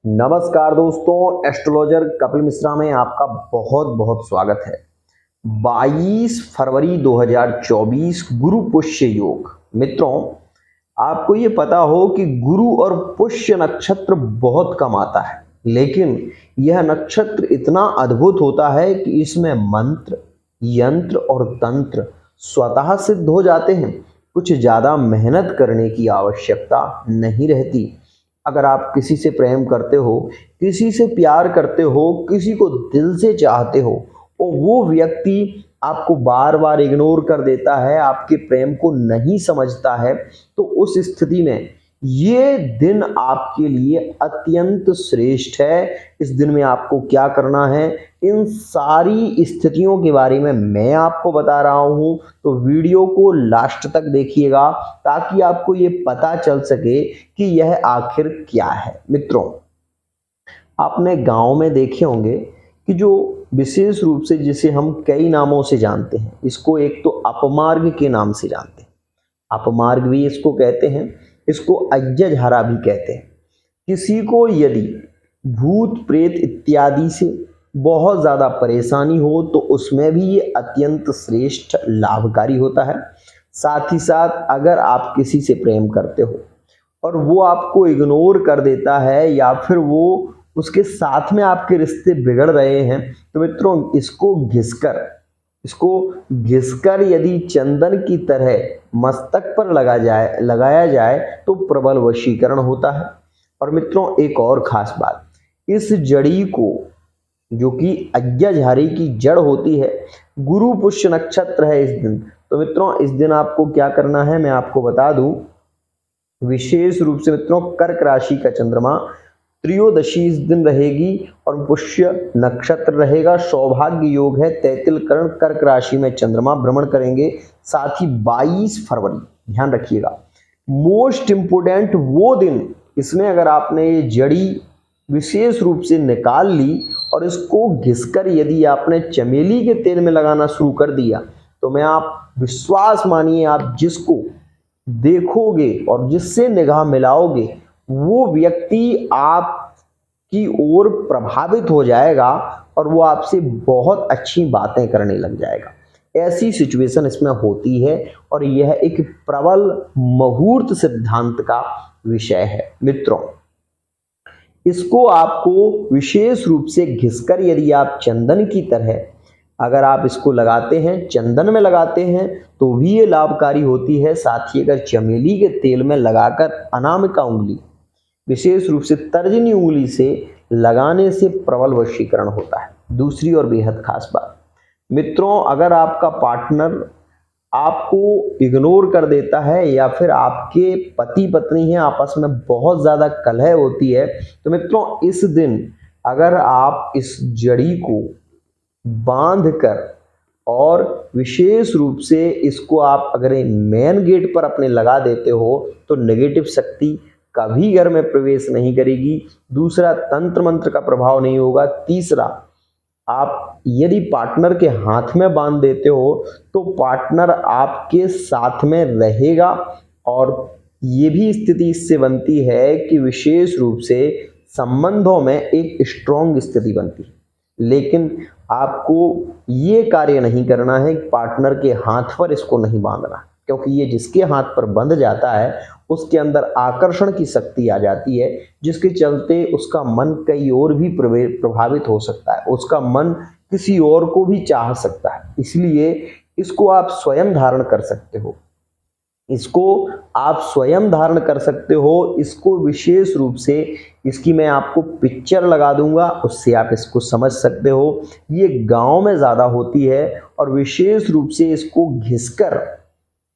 नमस्कार दोस्तों, एस्ट्रोलॉजर कपिल मिश्रा में आपका बहुत बहुत स्वागत है। 22 फरवरी 2024 गुरु पुष्य योग। मित्रों, आपको ये पता हो कि गुरु और पुष्य नक्षत्र बहुत कम आता है, लेकिन यह नक्षत्र इतना अद्भुत होता है कि इसमें मंत्र, यंत्र और तंत्र स्वतः सिद्ध हो जाते हैं। कुछ ज़्यादा मेहनत करने की आवश्यकता नहीं रहती। अगर आप किसी से प्रेम करते हो, किसी से प्यार करते हो, किसी को दिल से चाहते हो और वो व्यक्ति आपको बार बार इग्नोर कर देता है, आपके प्रेम को नहीं समझता है, तो उस स्थिति में ये दिन आपके लिए अत्यंत श्रेष्ठ है। इस दिन में आपको क्या करना है, इन सारी स्थितियों के बारे में मैं आपको बता रहा हूं, तो वीडियो को लास्ट तक देखिएगा ताकि आपको ये पता चल सके कि यह आखिर क्या है। मित्रों, आपने गांव में देखे होंगे कि जो विशेष रूप से जिसे हम कई नामों से जानते हैं, इसको एक तो अपमार्ग के नाम से जानते हैं, अपमार्ग भी इसको कहते हैं, इसको अज्ञाधारा भी कहते हैं। किसी को यदि भूत प्रेत इत्यादि से बहुत ज़्यादा परेशानी हो तो उसमें भी ये अत्यंत श्रेष्ठ लाभकारी होता है। साथ ही साथ अगर आप किसी से प्रेम करते हो और वो आपको इग्नोर कर देता है या फिर वो उसके साथ में आपके रिश्ते बिगड़ रहे हैं, तो मित्रों इसको घिसकर यदि चंदन की तरह मस्तक पर लगाया जाए तो प्रबल वशीकरण होता है। और मित्रों, एक और खास बात, इस जड़ी को, जो कि अज्ञाधारी की जड़ होती है, गुरु पुष्य नक्षत्र है इस दिन, तो मित्रों इस दिन आपको क्या करना है मैं आपको बता दूं। विशेष रूप से मित्रों, कर्क राशि का चंद्रमा त्रयोदशी इस दिन रहेगी और पुष्य नक्षत्र रहेगा। सौभाग्य योग है, तैतिल करण कर्क राशि में चंद्रमा भ्रमण करेंगे। साथ ही 22 फरवरी, ध्यान रखिएगा, मोस्ट इंपोर्टेंट वो दिन, इसमें अगर आपने ये जड़ी विशेष रूप से निकाल ली और इसको घिसकर यदि आपने चमेली के तेल में लगाना शुरू कर दिया, तो मैं आप विश्वास मानिए, आप जिसको देखोगे और जिससे निगाह मिलाओगे वो व्यक्ति आपकी ओर प्रभावित हो जाएगा और वो आपसे बहुत अच्छी बातें करने लग जाएगा। ऐसी सिचुएशन इसमें होती है और यह एक प्रबल मुहूर्त सिद्धांत का विषय है। मित्रों, इसको आपको विशेष रूप से घिसकर यदि आप चंदन की तरह अगर आप इसको लगाते हैं, चंदन में लगाते हैं, तो भी ये लाभकारी होती है। साथ ही अगर चमेली के तेल में लगाकर अनामिका उंगली, विशेष रूप से तर्जनी उंगली से लगाने से प्रबल वशीकरण होता है। दूसरी और बेहद खास बात, मित्रों, अगर आपका पार्टनर आपको इग्नोर कर देता है या फिर आपके पति पत्नी हैं, आपस में बहुत ज़्यादा कलह होती है, तो मित्रों इस दिन अगर आप इस जड़ी को बांध कर और विशेष रूप से इसको आप अगर मेन गेट पर अपने लगा देते हो तो नेगेटिव शक्ति कभी घर में प्रवेश नहीं करेगी। दूसरा, तंत्र मंत्र का प्रभाव नहीं होगा। तीसरा, आप यदि पार्टनर के हाथ में बांध देते हो तो पार्टनर आपके साथ में रहेगा। और ये भी स्थिति इससे बनती है कि विशेष रूप से संबंधों में एक स्ट्रॉन्ग स्थिति बनती है, लेकिन आपको ये कार्य नहीं करना है, पार्टनर के हाथ पर इसको नहीं बांधना, क्योंकि ये जिसके हाथ पर बंध जाता है उसके अंदर आकर्षण की शक्ति आ जाती है, जिसके चलते उसका मन कई और भी प्रभावित हो सकता है, उसका मन किसी और को भी चाह सकता है। इसलिए इसको आप स्वयं धारण कर सकते हो, इसको विशेष रूप से इसकी मैं आपको पिक्चर लगा दूंगा, उससे आप इसको समझ सकते हो। ये गांव में ज़्यादा होती है और विशेष रूप से इसको घिसकर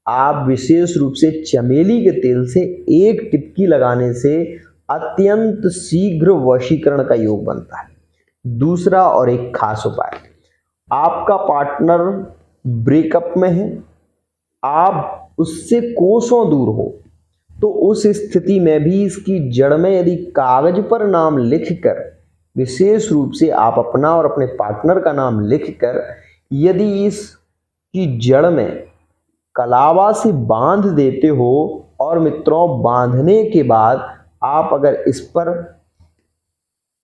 आप विशेष रूप से चमेली के तेल से एक टिपकी लगाने से अत्यंत शीघ्र वशीकरण का योग बनता है। दूसरा और एक खास उपाय, आपका पार्टनर ब्रेकअप में है, आप उससे कोसों दूर हो, तो उस स्थिति में भी इसकी जड़ में यदि कागज पर नाम लिखकर, विशेष रूप से आप अपना और अपने पार्टनर का नाम लिखकर यदि इसकी जड़ में कलावा से बांध देते हो, और मित्रों बांधने के बाद आप अगर इस पर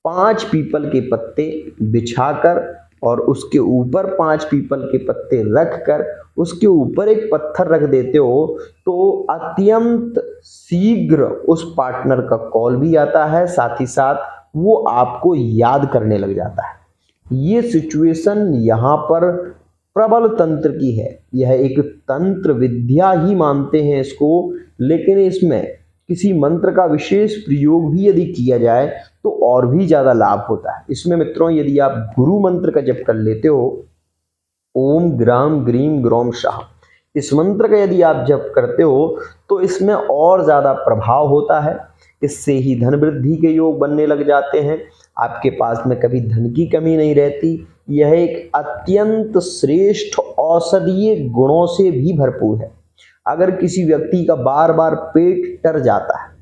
5 पीपल के पत्ते बिछाकर और उसके ऊपर 5 पीपल के पत्ते रखकर उसके ऊपर एक पत्थर रख देते हो तो अत्यंत शीघ्र उस पार्टनर का कॉल भी आता है, साथ ही साथ वो आपको याद करने लग जाता है। ये सिचुएशन यहाँ पर प्रबल तंत्र की है, यह एक तंत्र विद्या ही मानते हैं इसको, लेकिन इसमें किसी मंत्र का विशेष प्रयोग भी यदि किया जाए तो और भी ज्यादा लाभ होता है। इसमें मित्रों यदि आप गुरु मंत्र का जप कर लेते हो, ओम ग्राम ग्रीम ग्रोम शाह, इस मंत्र का यदि आप जप करते हो तो इसमें और ज्यादा प्रभाव होता है। इससे ही धन वृद्धि के योग बनने लग जाते हैं, आपके पास में कभी धन की कमी नहीं रहती। यह एक अत्यंत श्रेष्ठ औषधीय गुणों से भी भरपूर है। अगर किसी व्यक्ति का बार बार पेट टर जाता है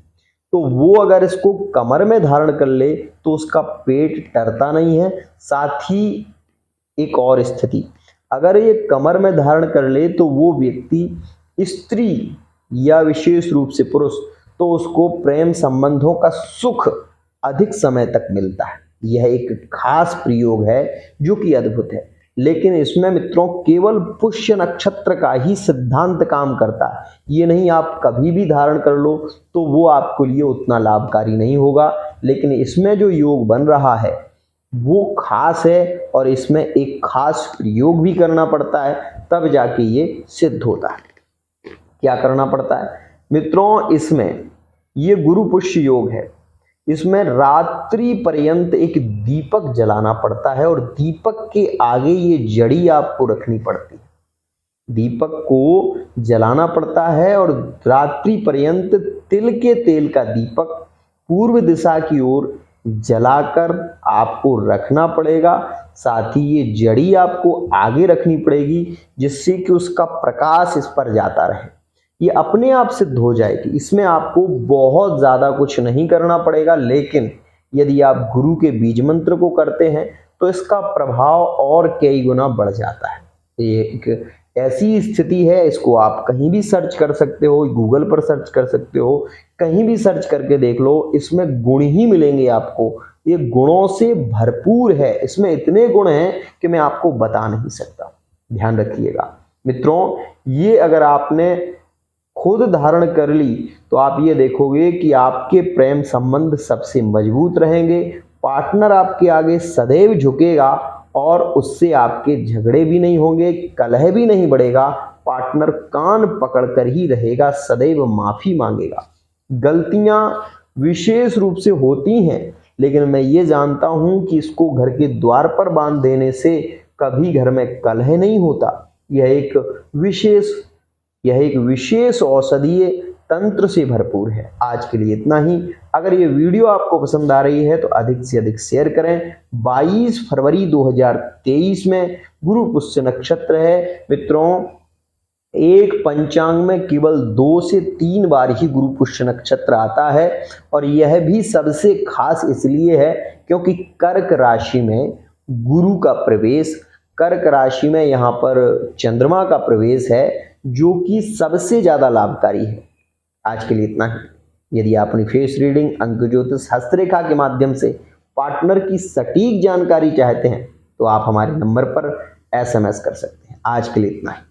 तो वो अगर इसको कमर में धारण कर ले तो उसका पेट टरता नहीं है। साथ ही एक और स्थिति, अगर ये कमर में धारण कर ले तो वो व्यक्ति स्त्री या विशेष रूप से पुरुष तो उसको प्रेम संबंधों का सुख अधिक समय तक मिलता है। यह एक खास प्रयोग है जो कि अद्भुत है, लेकिन इसमें मित्रों केवल पुष्य नक्षत्र का ही सिद्धांत काम करता है। ये नहीं आप कभी भी धारण कर लो तो वो आपके लिए उतना लाभकारी नहीं होगा, लेकिन इसमें जो योग बन रहा है वो खास है और इसमें एक खास प्रयोग भी करना पड़ता है, तब जाके ये सिद्ध होता है। क्या करना पड़ता है मित्रों, इसमें ये गुरु पुष्य योग है, इसमें रात्रि पर्यंत एक दीपक जलाना पड़ता है और दीपक के आगे ये जड़ी आपको रखनी पड़ती है। दीपक को जलाना पड़ता है और रात्रि पर्यंत तिल के तेल का दीपक पूर्व दिशा की ओर जलाकर आपको रखना पड़ेगा। साथ ही ये जड़ी आपको आगे रखनी पड़ेगी जिससे कि उसका प्रकाश इस पर जाता रहे। ये अपने आप सिद्ध हो जाएगी, इसमें आपको बहुत ज़्यादा कुछ नहीं करना पड़ेगा। लेकिन यदि आप गुरु के बीज मंत्र को करते हैं तो इसका प्रभाव और कई गुना बढ़ जाता है। ये एक ऐसी स्थिति है, इसको आप कहीं भी सर्च कर सकते हो, गूगल पर सर्च कर सकते हो, कहीं भी सर्च करके देख लो, इसमें गुण ही मिलेंगे आपको। ये गुणों से भरपूर है, इसमें इतने गुण हैं कि मैं आपको बता नहीं सकता। ध्यान रखिएगा मित्रों, ये अगर आपने खुद धारण कर ली तो आप ये देखोगे कि आपके प्रेम संबंध सबसे मजबूत रहेंगे, पार्टनर आपके आगे सदैव झुकेगा और उससे आपके झगड़े भी नहीं होंगे, कलह भी नहीं बढ़ेगा। पार्टनर कान पकड़कर ही रहेगा, सदैव माफी मांगेगा। गलतियां विशेष रूप से होती हैं, लेकिन मैं ये जानता हूं कि इसको घर के द्वार पर बांध देने से कभी घर में कलह नहीं होता। यह एक विशेष औषधीय तंत्र से भरपूर है। आज के लिए इतना ही। अगर ये वीडियो आपको पसंद आ रही है तो अधिक से अधिक शेयर करें। 22 फरवरी 2023 में गुरु पुष्य नक्षत्र है मित्रों। एक पंचांग में केवल 2 से 3 बार ही गुरु पुष्य नक्षत्र आता है और यह भी सबसे खास इसलिए है क्योंकि कर्क राशि में गुरु का प्रवेश, कर्क राशि में यहाँ पर चंद्रमा का प्रवेश है जो कि सबसे ज्यादा लाभकारी है। आज के लिए इतना ही। यदि आप अपनी फेस रीडिंग, अंक ज्योतिष, हस्तरेखा के माध्यम से पार्टनर की सटीक जानकारी चाहते हैं तो आप हमारे नंबर पर SMS कर सकते हैं। आज के लिए इतना ही।